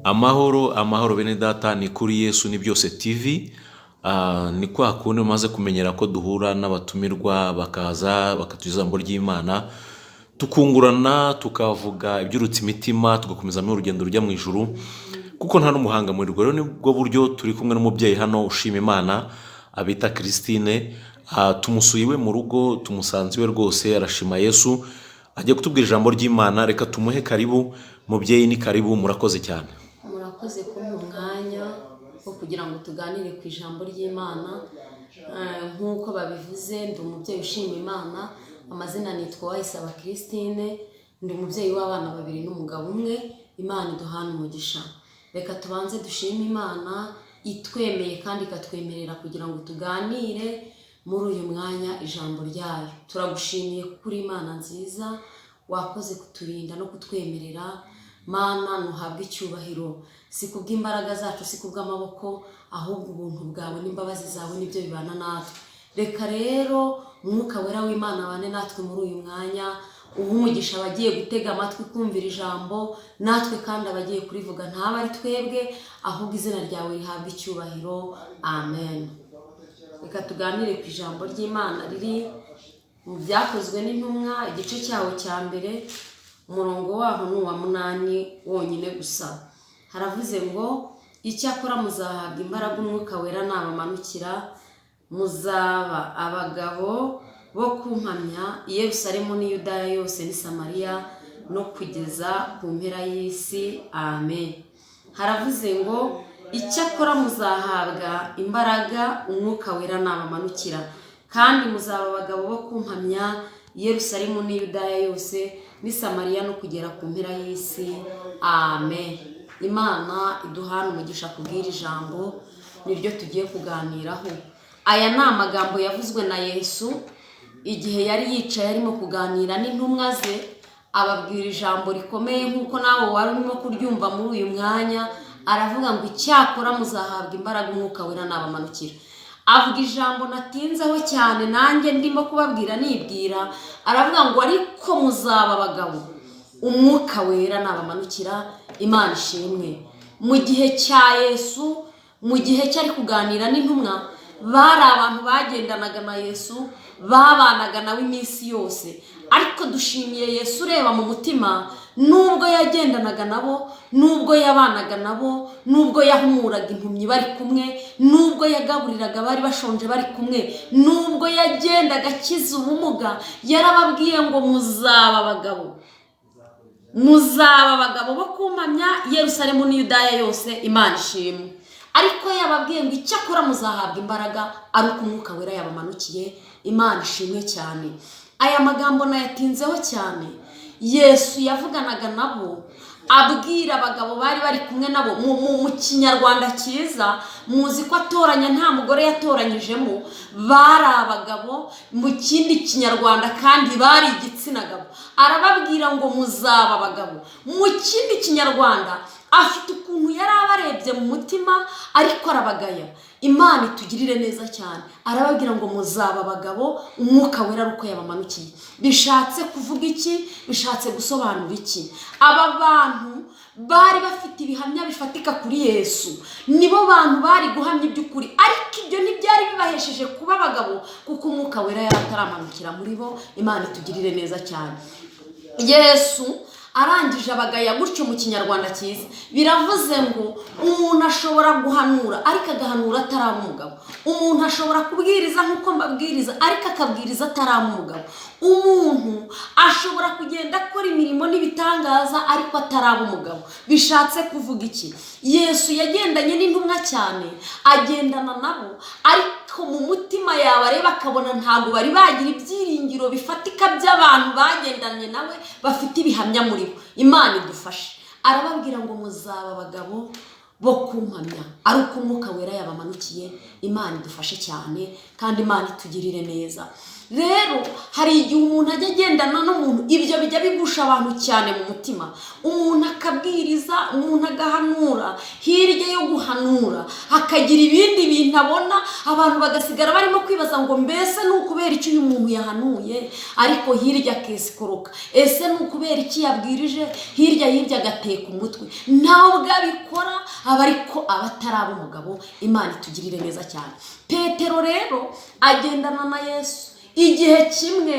Amahoro bene data, ni kuri Yesu ni byose TV. Ni kwa kundi umaze kumenyera ko duhura n'abatumirwa bakaza bakatuza ijambo ry'Imana, tukungurana tukavuga iby'urutse imitima, tugakomeza mu rugendo rujya mu ijuru, kuko nta n'umuhanga muri rwo. Rero nibwo buryo turi kumwe n'umubyeyi hano ushima Imana abita Christine. Tumusuye iwe mu rugo, tumusanze iwe rwose, arashima Yesu, agiye kutubwira ijambo ry'Imana. Reka tumuhe karibu. Mubyeyi ni karibu, murakoze cyane. Murakoze kumpa umwanya wo kugira ngo tuganire ku ijambo ry'Imana. Nk'uko babivuze, ndi umubyeyi ushima Imana. Amazina nitwa Wasanga Christine, ndi umubyeyi w'abana 2 n'umugabo umwe. Imana iduhana umugisha. Reka tubanze dushime Imana itwemeye kandi ikatwemerera kugira ngo tuganire muri uyu mwanya ijambo ryayo. Turagushimiye kuri Imana nziza, wakoze kuturinda no kutwemerera. Mana, nuhabwe icyubahiro, si kubw'imbaraga zacu, si kubw'amaboko, ahubwo ubuntu bwawe n'imbabazi zawe nibyo bibana natwe. Reka rero Umwuka Wera w'Imana abane natwe muri uyu mwanya, umugisha abagiye gutega amatwi kumvira ijambo, natwe kandi abagiye kurivuga ntaba ari twebwe, ahubwo izina ryawe rihabwe icyubahiro. Amen. Reka tuganire ku ijambo ry'Imana riri mu byakozwe n'intumwa, igice cyawo cya mbere, umurongo waho ni uwa 8 wonyine gusa. Haravuze ngo, icyakora muzahabwa imbaraga Umwuka Wera nabamanukira, muzaba abagabo bo kumpamya i Yerusalemu n'i Yudaya yose n'i Samariya no kugeza ku mpera y'isi. Amen. Haravuze ngo, icyakora muzahabwa imbaraga Umwuka Wera nabamanukira, kandi muzaba abagabo bo kumpamya i Yerusalemu n'i Yudaya yose n'i Samariya no kugera ku mpera y'isi. Amen. Imana iduhana umugisha kubwira ijambo niryo tugiye kuganiraho. Aya ni amagambo yavuzwe na Yesu igihe yari yicaye arimo kuganira n'intumwa ze, ababwira ijambo rikomeye nk'uko nawe wari urimo kuryumva muri uyu mwanya. Aravuga ngo, icyakora muzahabwa imbaraga Umwuka Wera nabamanukira. Avuga ijambo natinzeho cyane, nanjye ndimo kubabwira nibwira. Aravuga ngo, ariko muzaba abagabo Umwuka Wera nabamanukira. Imana ishimwe. Mu gihe cya Yesu, mu gihe cyari kuganira n'intumwa, bari abantu bagendanaga na Yesu, babanaga nawe iminsi yose. Ariko dushimiye Yesu ureba mu mutima, nubwo yagendanaga nabo, nubwo yabanaga nabo, nubwo yahumuraga impumyi bari kumwe, nubwo yagaburiraga bari bashonje bari kumwe, nubwo yagendaga akiza ubumuga, yarababwiye ngo muzaba abagabo. Muzaba abagabo bo kumpamya Yerusalemu n'i Yudaya yose. Imana ishimwe. Ariko yababwiye ngo, icyakora muzahabwa imbaraga ari uko Umwuka Wera yabamanukiye. Imana ishimwe cyane. Aya magambo nayatinzeho cyane. Yesu yavuganaga nabo, abwira abagabo bari bari kumwe nabo mu Kinyarwanda cyiza. Muzi ko atoranya nta mugore yatoranyijemo, bari abagabo mu kindi Kinyarwanda kandi bari igitsina gabo. Arababwira ngo muzaba abagabo. Mu kindi Kinyarwanda afite ukuntu yari abarebye mu mutima, ariko arabagaya. Imana itugirire neza cyane. Arababwira ngo muzaba abagabo Umwuka Wera ari uko yabamanukiye. Bishatse kuvuga iki? Bishatse gusobanura iki? Aba bantu bari bafite ibihamya bifatika kuri Yesu, nibo bantu bari guhamya iby'ukuri. Ariko ibyo ntibyari bibahesheje kuba abagabo, kuko Umwuka Wera yari ataramanukira muri bo. Imana itugirire neza cyane. Yesu arangije abagaya gutyo mu Kinyarwanda cyiza. Biravuze ngo, umuntu ashobora guhanura ariko agahanura atari umugabo. Umuntu ashobora kubwiriza nk'uko mbabwiriza ariko akabwiriza atari umugabo. Umuntu ashobora kugenda akora imirimo n'ibitangaza ariko atari umugabo. Bishatse kuvuga iki? Yesu yagendanye n'intumwa cyane, agendana nabo, ariko mu mutima yabareba akabona ntabwo bari bagira ibyiringiro bifatika by'abantu bagendanye nawe bafite ibihamya muri bo. Imana idufashe. Arababwira ngo muzaba abagabo bo kumpamya. ari uko umwuka wera yabamanukiye. Imana idufashe cyane kandi Imana itugirire neza. Rero hari igihe umuntu ajya agendana n'umuntu, ibyo bijya bigusha abantu cyane mu mutima. Umuntu akabwiriza, umuntu agahanura, hirya yo guhanura hakagira ibindi bintu abona, abantu bagasigara barimo kwibaza ngo mbese ni ukubera iki uyu muntu yahanuye, ariko hirya akesikoroka, ese ni ukubera iki yabwirije, hirya agateka umutwe. Ntabwo abikora, aba ariko aba ataraba umugabo. Imana itugirire neza cyane. Petero rero agendana na Yesu. Igihe kimwe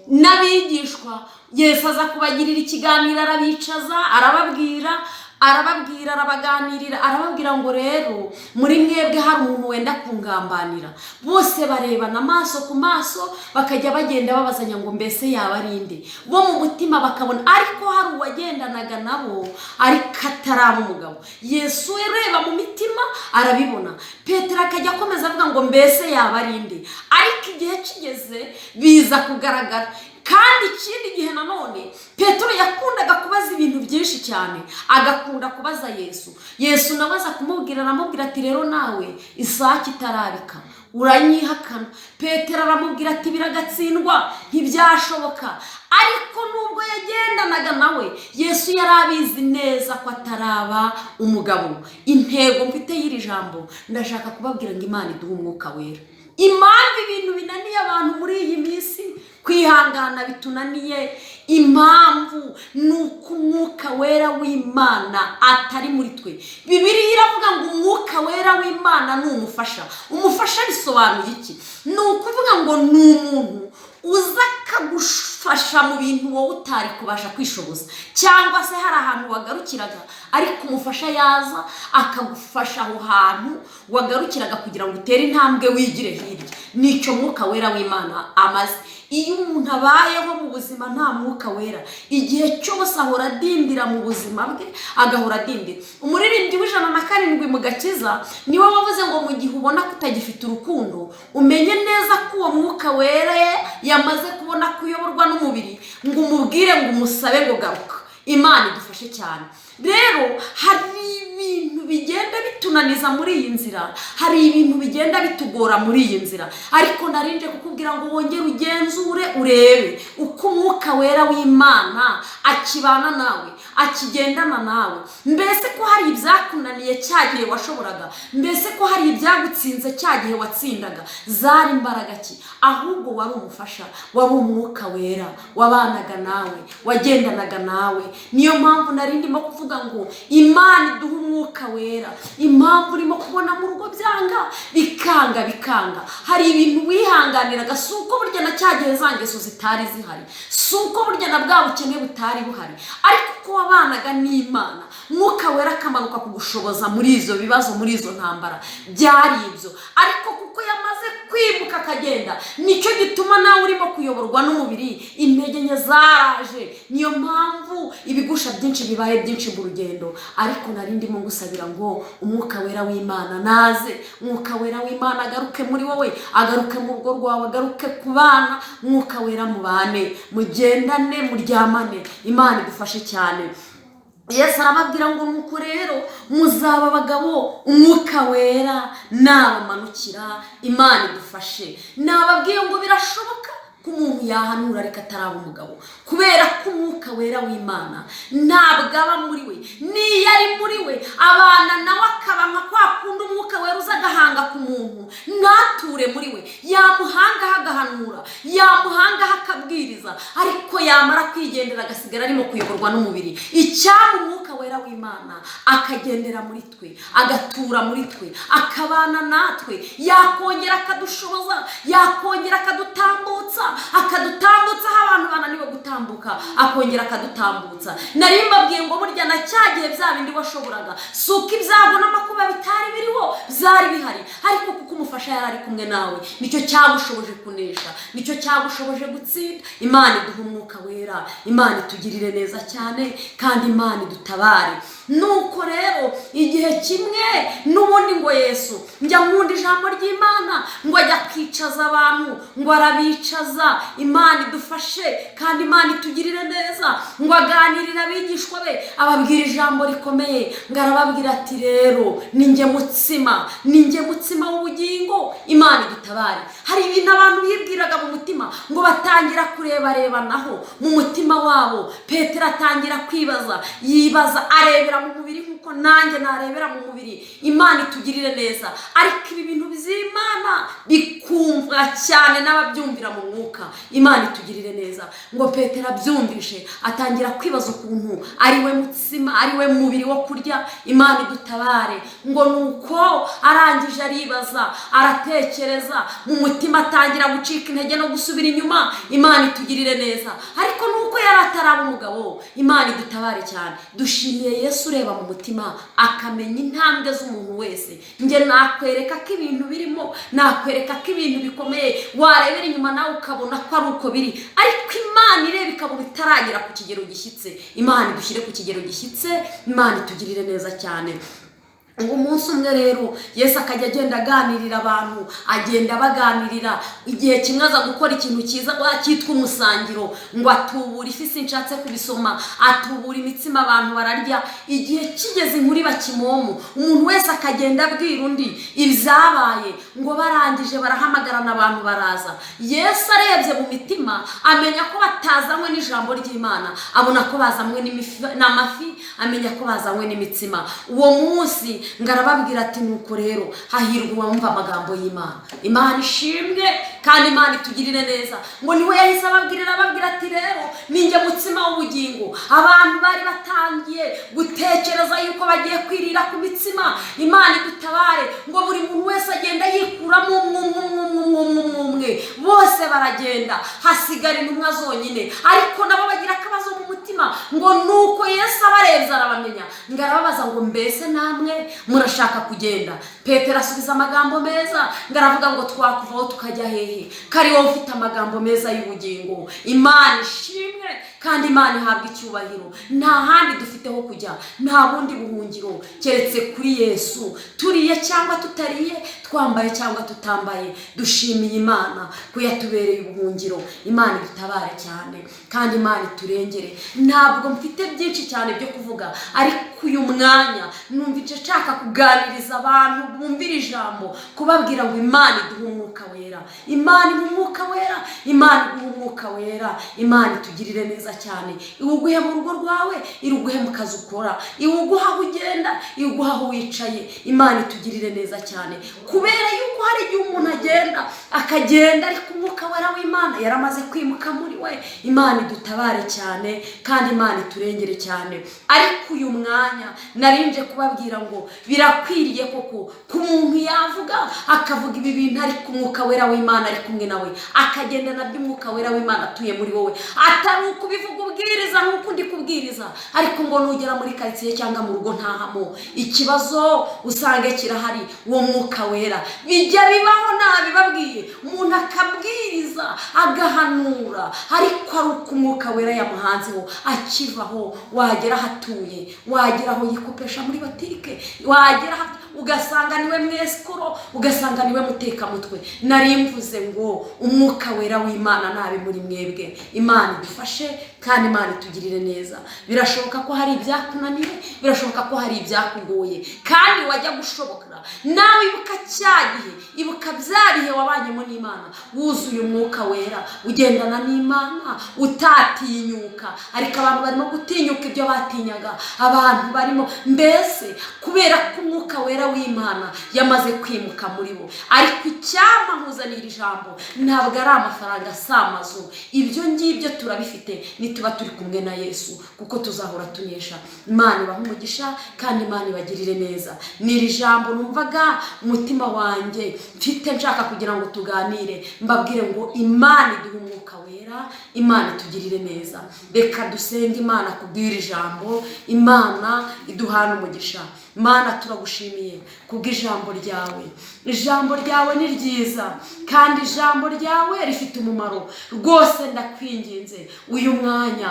n'abigishwa, Yesu aza kubagirira ikiganiro, arabicaza, arababwira arabaganirira, arababwira ngo rero muri mwebwe hari umuntu wenda kungambanira. Bose barebana amaso ku maso, bakajya bagenda babazanya ngo mbese yaba ari nde. Bo mu mutima bakabona ariko hari uwagendanaga nabo ariko ataraba umugabo. Yesu reba mu mitima arabibona. Petero akajya akomeza avuga ngo mbese yaba ari nde, ariko igihe kigeze biza kugaragara. Kandi ikindi gihe nanone Petero yakundaga kubaza ibintu byinshi cyane, agakunda kubaza Yesu. Yesu nawe aza kumubwira, aramubwira ati rero nawe isake itarabika uranyihakana. Petero aramubwira ati biragatsindwa, ntibyashoboka. Ariko nubwo yagendanaga nawe, Yesu yari abizi neza ko ataraba umugabo. Intego mfite y'iri jambo, ndashaka kubabwira ngo Imana iduhe umwuka wera. Impamvu ibintu binaniye abantu muri iyi minsi, kwihangana bitunaniye, impamvu ni uko umwuka wera w'Imana atari muri twe. Bibiliya iravuga ngo umwuka wera w'Imana ni umufasha. Umufasha bisobanuye iki? Ni ukuvuga ngo ni umuntu uza akagufasha mu bintu wowe utari kubasha kwishoboza, cyangwa se hari ahantu wagarukiraga, ariko umufasha yaza akagufasha aho hantu wagarukiraga kugira ngo utere intambwe wigire hirya. Nicyo mwuka wera w'Imana amaze. Iyo umuntu abayeho mu buzima nta mwuka wera, igihe cyose ahora adindira mu buzima bwe, agahora adindira. Umuririmbyi w'107 mu Gakiza niwe wavuze ngo mu gihe ubona kutagifite urukundo, umenye neza ko uwo mwuka wera yamaze kubona kuyoborwa n'umubiri, ngo umubwire ngo umusabe ngo garuka. Imana idufashe cyane. Rero hari ibintu bigenda bitunaniza muri iyi nzira, hari ibintu bigenda bitugora muri iyi nzira, ariko narinje kukubwira ngo wongere ugenzure urebe uko umwuka wera w'Imana akibana nawe, akigendana nawe. Mbese ko hari ibyakunaniye cyagihe washoboraga, mbese ko hari ibyagutsinze cyagihe watsindaga, zari imbaraga ki? Ahubwo wari umufasha, wari umwuka wera wabanaga nawe, wagendanaga nawe. Niyo mpamvu narindimo kuvuga ngo Imana iduhe umwuka wera. Impamvu urimo kubona mu rugo byanga bikanga, hari ibintu wihanganiraga, si uko burya na cyagihe za ngeso zitari zihari, si uko burya na bwa bukene butari buhari, ariko uko wabanaga n'Imana, mwuka wera akamanuka kugushoboza muri izo bibazo, muri izo ntambara. Byari ibyo, ariko kuko yamaze kwibuka akagenda, nicyo gituma nawe urimo kuyoborwa n'umubiri, intege nke zaraje. Niyo mpamvu ibigusha byinshi bibaye byinshi mu rugendo. Ariko narindimo ngusabira ngo umwuka wera w'Imana naze, umwuka wera w'Imana agaruke muri wowe, agaruke mu rugo rwawe, agaruke ku bana. Umwuka wera mubane, mugendane, muryamane. Imana idufashe cyane. Yesu arababwira ngo nuko rero muzaba abagabo, umwuka wera nabamanukira. Imana idufashe. Nababwiye ngo birashoboka ko umuntu yahanura ariko ataraba umugabo, kubera ko umwuka wera w'Imana ntabwo aba muri we. Niyo ari muri we, abana nawe akaba nka kwa kundi umwuka wera uza agahanga ku muntu, ntature muri we. Yamuhangaho agahanura, yamuhangaho akabwiriza, ariko yamara kwigendera agasigara arimo kuyoborwa n'umubiri. Icyaba umwuka wera w'Imana akagendera muri twe, agatura muri twe, akabana natwe, yakongera akadushoboza, yakongera akadutambutsa, aho abantu bananiwe gutambuka, akongera akadutambutsa. Nari mbabwiye ngo burya na cyagihe bya bindi washoboraga, si uko ibyago n'amakuba bitari biriho, byari bihari, ariko kuko umufasha yari ari kumwe nawe, nicyo cyagushoboje kunesha, nicyo cyagushoboje gutsinda. Imana iduhe umwuka wera, Imana itugirire neza cyane, kandi Imana idutabare. Nuko rero igihe kimwe n'ubundi ngo Yesu, njya nkunda ijambo ry'Imana, ngo ajya kwicaza abantu, ngo arabicaza. Imana idufashe kandi Imana itugirire itugirire neza ngo aganirire abigishwa be ababwira ijambo rikomeye ngo arababwira ati rero ninjye mutsima w'ubugingo. Imana idutabare. Hari ibintu abantu bibwiraga mu mutima ngo batangira kurebarebanaho mu mutima wabo. Petero atangira kwibaza, yibaza, arebera mu mubiri nk'uko nanjye narebera mu mubiri. Imana itugirire neza. Ariko ibi bintu by'Imana bikumvwa cyane n'ababyumvira mu mwuka. Imana itugirire neza. Ngo Petero abyumvishe atangira kwibaza ukuntu ari we mutsima, ari we mubiri wo kurya. Imana idutabare. Ngo nuko arangije aribaza, aratekereza, mu mutima atangira gucika intege no gusubira inyuma. Imana itugirire neza. Ariko nuko yari ataraba umugabo. Imana idutabare cyane. Dushimiye Yesu ureba mu mutima akamenya intambwe z'umuntu wese. Nge nakwereka ko ibintu birimo, nakwereka ko ibintu bikomeye, warebera inyuma nawe ukabona ko ari uko biri. Ariko Imana ireba ikabona itaragera ku kigero gishyitse. Imana idushyire ku kigero gishyitse. Imana itugirire neza cyane. Ngo umunsi umwe rero Yesu akajya agenda aganirira abantu, agenda abaganirira. Igihe kimwe aza gukora ikintu cyiza cyitwa umusangiro, ngo atubura ifi, sinshatse kubisoma, atubura imitsima abantu bararya. Igihe kigeze inkuru bakimomo, umuntu wese akagenda abwira undi ibyabaye. Ngo barangije barahamagarana abantu baraza. Yesu arebye mu mitima amenya ko batazanywe n'ijambo ry'Imana, abona ko bazanywe n'amafi, amenya ko bazanywe n'imitsima. Uwo munsi ngarababwira ati nuko rero hahirwa uwumva amagambo y'Imana. Imana ishimwe kandi Imana itugirire neza. Ngo niwe yahise ababwira ati rero ninjye mutsima w'ubugingo. Abantu bari batangiye gutekereza yuko bagiye kwirira ku mitsima. Imana idutabare. Ngo buri muntu wese agenda yikuramo umwe, bose baragenda, hasigara intumwa zonyine. Ariko nabo bagira akabazo mu mutima. Ngo nuko Yesu abarebye arabamenya, ngo arababaza ngo mbese namwe murashaka kugenda? Petero asubiza amagambo meza, ngaravuga ngo twakuvaho tukajya hehe? Kari wowe ufite amagambo meza y'ubugingo. Imana ishimwe kandi Imana ihabwa icyubahiro. Nta handi dufite ho kujya, nta bundi buhungiro keretse kuri Yesu. Turiye cyangwa tutariye, twambaye cyangwa tutambaye, dushimiye Imana ko yatubereye ubuhungiro. Imana idutabare cyane kandi Imana iturengere. Ntabwo mfite byinshi cyane byo kuvuga, ariko uyu mwanya numva icyo nshaka kuganiriza abantu bumvira ijambo, kubabwira ngo Imana iduhe umwuka wera. Imana iduhe umwuka wera. Imana iduhe umwuka wera. Imana itugirire neza cyane. Iwuguhe mu rugo rwawe, iruguhe mu kazi ukora, iwuguhe aho ugenda, iwuguhe aho wicaye. Imana itugirire neza cyane. Kubera yuko hari igihe umuntu akagenda ariko umwuka wera w'Imana yaramaze kwimuka muri we. Imana idutabare cyane kandi Imana iturengere cyane. Ariko uyu mwanya narinje kubabwira ngo birakwiriye koko ku muntu yavuga akavuga ibi bintu ariko umwuka wera w'Imana ari kumwe nawe, akagenda nabyo umwuka wera w'Imana atuye muri wowe. Atari ukubivuga ubwiriza nk'uko ndi kubwiriza, ariko ngo nugera muri karitsiye cyangwa mu rugo ntahamo, ikibazo usange kirahari. Uwo mwuka wera bijya bibaho nabibabwiye, umuntu akabwiriza agahanura, ariko ari uko umwuka wera yamuhanzeho. Akivaho wagera hatuye, wagera aho yikopesha muri botike, wagera ugasanga niwe mwesikoro, ugasanga niwe muteka mutwe. Nari mvuze ngo umwuka wera w'Imana nabe muri mwebwe. Imana idufashe kandi Imana itugirire neza. Birashoboka ko hari ibyakunaniye, birashoboka ko hari ibyakugoye, kandi wajya gushobokera. Nawe ibuka cyagihe, ibuka byarihe wabanyemo n'Imana, wuzuye umwuka wera, ugendana n'Imana, utatinyuka. Ariko abantu barimo gutinyuka ibyo batinyaga. Abantu barimo mbese kubera ko umwuka wera w'Imana yamaze kwimuka muri bo. Ariko icyama nkuzanira ijambo ntabwo ari amafaranga, si amazu. Ibyo ngibyo turabifite nituba turi kumwe na Yesu, kuko tuzahora tunesha. Imana ibahe umugisha kandi Imana ibagirire neza. N'iri jambo numvaga umutima wanjye mfite nshaka kugira ngo tuganire, mbabwire ngo Imana iduhe umwuka wera, Imana itugirire neza. Reka dusenge Imana kubwira ijambo. Imana iduhana umugisha. Mana turagushimiye kubw'ijambo ryawe. Ijambo ryawe ni ryiza kandi ijambo ryawe rifite umumaro rwose. Ndakwinginze uyu mwanya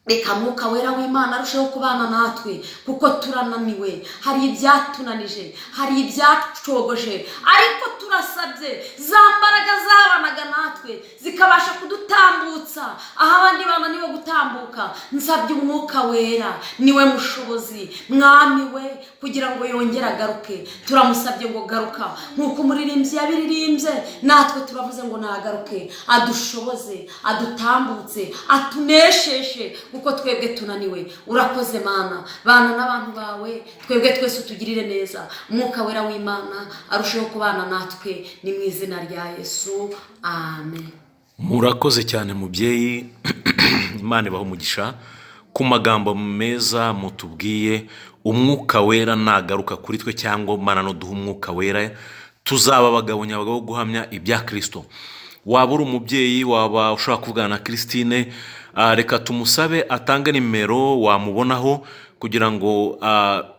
reka mwuka wera w'Imana arusheho kubana natwe, kuko turananiwe. Hari ibyatunanije, hari ibyacogoje, ariko turasabye za mbaraga zabanaga natwe zikabasha kudutambutsa gutambutsa aho abandi bananiwe gutambuka. Nsabye umwuka wera, niwe mushobozi, mwami we, kugira ngo yongere agaruke. Turamusabye ngo garuka nk'uko umuririmbyi yabiririmbye, natwe turavuze ngo nagaruke, adushoboze, adutambutse, atunesheshe kuko twebwe tunaniwe. Urakoze Mana, bana n'abantu bawe, twebwe twese utugirire neza. Umwuka wera w'Imana arusheho kubana natwe, ni mu izina rya Yesu, amen. Murakoze cyane mubyeyi. Imana ibahe umugisha ku magambo meza mutubwiye. Umwuka wera nagaruka kuri twe, cyangwa Mana no duha umwuka wera, tuzaba abagabo nyabagabo guhamya ibya Kristo. Waba uri umubyeyi, waba ushaka kuvugana na Christine, reka tumusabe atange nimero wamubonaho, kugira ngo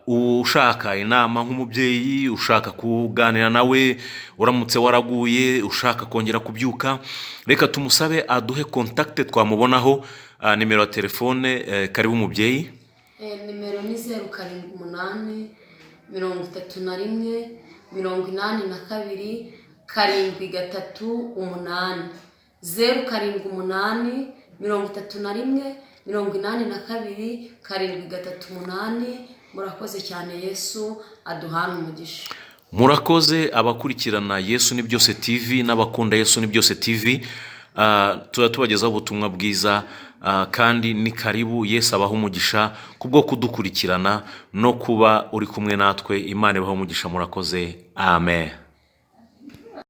ushaka inama nk'umubyeyi, ushaka kuganira nawe, uramutse waraguye, ushaka kongera kubyuka, reka tumusabe aduhe kontakte twamubonaho. Nimero ya telefone, karibu umubyeyi. Nimero ni 078 31 82 738. 078 31 82 738. Murakoze cyane, Yesu aduhana umugisha. Murakoze abakurikirana Yesu ni byose TV n'abakunda Yesu ni byose TV. Tubagezaho ubutumwa bwiza, kandi ni karibu. Yesu abaho umugisha kubwo kudukurikirana no kuba uri kumwe natwe. Imana ibaho umugisha. Murakoze, amen.